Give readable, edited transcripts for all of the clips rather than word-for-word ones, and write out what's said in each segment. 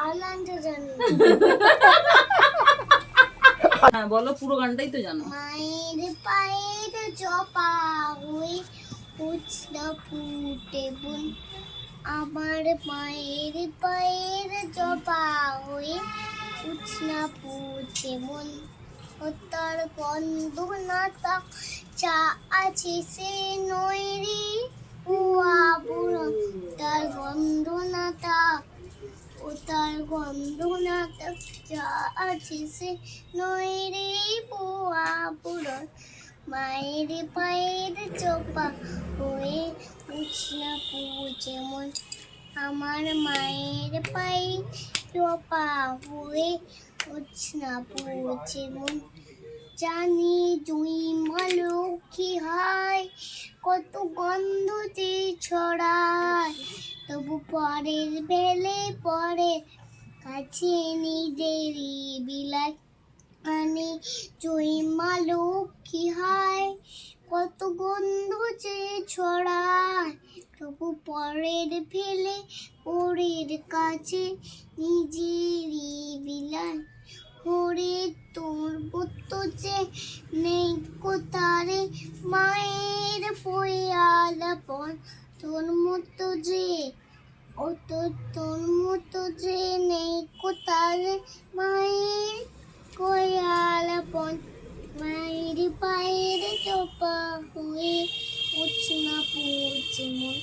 আলাদা জানি হ্যাঁ বলো, পুরো গানটাই তো জানো। মায়ের পায়ের জপা হয়ে উছনা ফুটে বোন, আমার মায়ের পায়ের জপা হয়ে উছনা ফুটে বোন, ও তার গন্ধ নাতা চা আছে সে নয়রি বুয়া বুড়ো, তার গন্ধ নাতা ও তার গন্ধ নাতা চা আছে সে নয়রি বুয়া বুড়ো, মায়ের পায়ের চোপা হয়ে উছনা পুজে মন, আমার মায়ের পায়ের চোপা হয়ে উছনা পুজে মন, জানি জুই মালো কি হয় কত গন্ধ যে ছড়ায়, তবু পরের বেলে পরে কাছে নিজেরই বিলাই, মানে জুই মালো কি হয় কত গন্ধ যে ছড়ায়, তবু পরের ফেলে পরের কাছে নিজেরই বিলাই, ওরে তোর মতো যে নেই কোতারে মায়ের পয়ালাপন, তোর মতো যে ও তোর মতো যে নেই কোতারে মায়ের পয়ালাপন, মায়ের পায়ের চোপা হয়ে উছনা পুজে মন,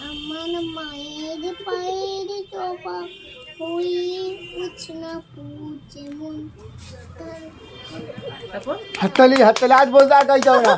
আমার মায়ের পায়ের চোপা হয়ে উছনা পুজে মন। তারপর হাততালি হাততালি, আজ বলতে আর গাইতে হবে না।